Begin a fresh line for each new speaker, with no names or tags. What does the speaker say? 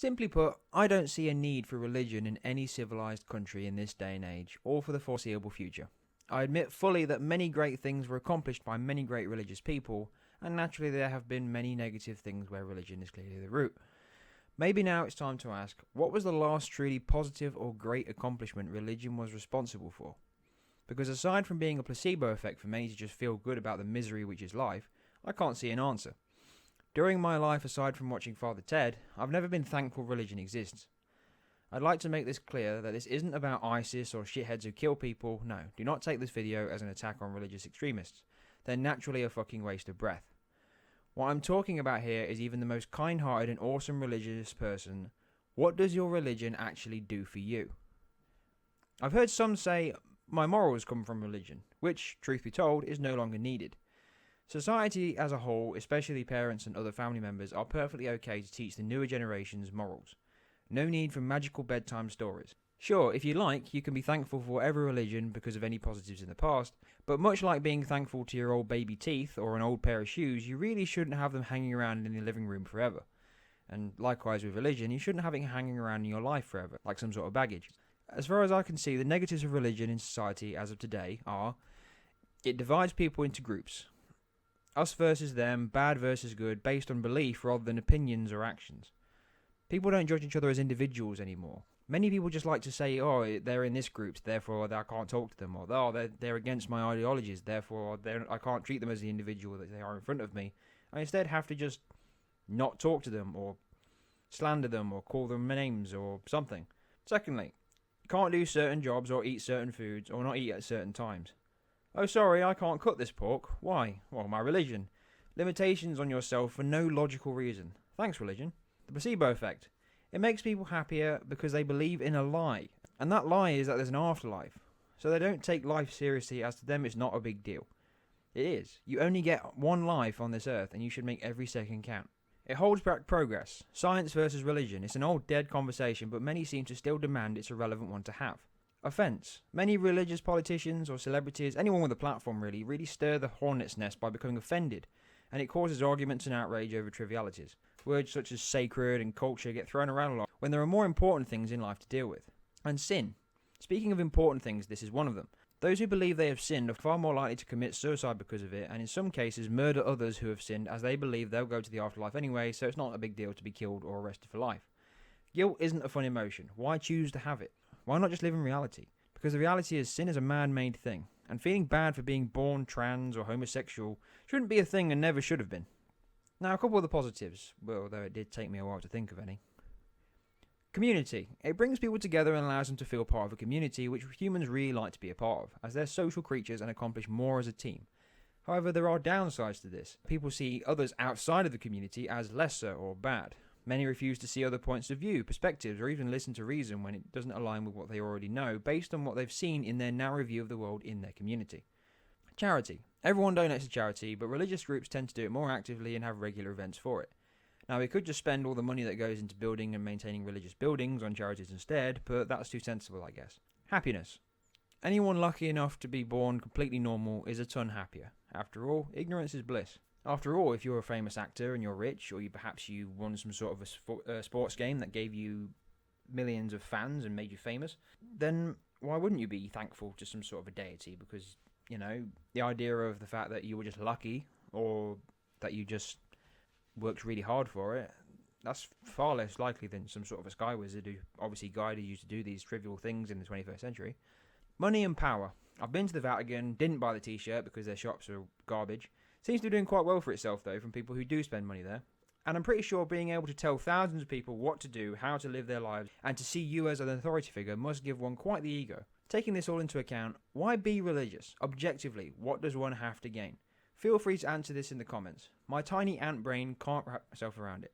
Simply put, I don't see a need for religion in any civilized country in this day and age, or for the foreseeable future. I admit fully that many great things were accomplished by many great religious people, and naturally there have been many negative things where religion is clearly the root. Maybe now it's time to ask, what was the last truly positive or great accomplishment religion was responsible for? Because aside from being a placebo effect for many to just feel good about the misery which is life, I can't see an answer. During my life, aside from watching Father Ted, I've never been thankful religion exists. I'd like to make this clear that this isn't about ISIS or shitheads who kill people. No, do not take this video as an attack on religious extremists. They're naturally a fucking waste of breath. What I'm talking about here is even the most kind-hearted and awesome religious person. What does your religion actually do for you? I've heard some say, my morals come from religion, which, truth be told, is no longer needed. Society as a whole, especially parents and other family members, are perfectly okay to teach the newer generations morals. No need for magical bedtime stories. Sure, if you like, you can be thankful for whatever religion because of any positives in the past, but much like being thankful to your old baby teeth or an old pair of shoes, you really shouldn't have them hanging around in your living room forever. And likewise with religion, you shouldn't have it hanging around in your life forever, like some sort of baggage. As far as I can see, the negatives of religion in society as of today are, it divides people into groups. Us versus them, bad versus good, based on belief rather than opinions or actions. People don't judge each other as individuals anymore. Many people just like to say, oh, they're in this group, therefore I can't talk to them, or oh, they're against my ideologies, therefore I can't treat them as the individual that they are in front of me. I instead have to just not talk to them, or slander them, or call them names, or something. Secondly, you can't do certain jobs or eat certain foods, or not eat at certain times. Oh, sorry, I can't cut this pork. Why? Well, my religion. Limitations on yourself for no logical reason. Thanks, religion. The placebo effect. It makes people happier because they believe in a lie. And that lie is that there's an afterlife. So they don't take life seriously, as to them it's not a big deal. It is. You only get one life on this earth and you should make every second count. It holds back progress. Science versus religion. It's an old dead conversation, but many seem to still demand it's a relevant one to have. Offence. Many religious politicians or celebrities, anyone with a platform really stir the hornet's nest by becoming offended, and it causes arguments and outrage over trivialities. Words such as sacred and culture get thrown around a lot when there are more important things in life to deal with. And sin. Speaking of important things, this is one of them. Those who believe they have sinned are far more likely to commit suicide because of it, and in some cases murder others who have sinned, as they believe they'll go to the afterlife anyway, so it's not a big deal to be killed or arrested for life. Guilt isn't a fun emotion. Why choose to have it? Why not just live in reality? Because the reality is sin is a man-made thing, and feeling bad for being born trans or homosexual shouldn't be a thing and never should have been. Now, a couple of the positives, well, though it did take me a while to think of any. Community. It brings people together and allows them to feel part of a community, which humans really like to be a part of, as they're social creatures and accomplish more as a team. However, there are downsides to this. People see others outside of the community as lesser or bad. Many refuse to see other points of view, perspectives, or even listen to reason when it doesn't align with what they already know, based on what they've seen in their narrow view of the world in their community. Charity. Everyone donates to charity, but religious groups tend to do it more actively and have regular events for it. Now, we could just spend all the money that goes into building and maintaining religious buildings on charities instead, but that's too sensible, I guess. Happiness. Anyone lucky enough to be born completely normal is a ton happier. After all, ignorance is bliss. After all, if you're a famous actor and you're rich, or perhaps you won some sort of a sports game that gave you millions of fans and made you famous, then why wouldn't you be thankful to some sort of a deity? Because, you know, the idea of the fact that you were just lucky, or that you just worked really hard for it, that's far less likely than some sort of a sky wizard who obviously guided you to do these trivial things in the 21st century. Money and power. I've been to the Vatican, didn't buy the t-shirt because their shops are garbage. Seems to be doing quite well for itself, though, from people who do spend money there. And I'm pretty sure being able to tell thousands of people what to do, how to live their lives, and to see you as an authority figure must give one quite the ego. Taking this all into account, why be religious? Objectively, what does one have to gain? Feel free to answer this in the comments. My tiny ant brain can't wrap myself around it.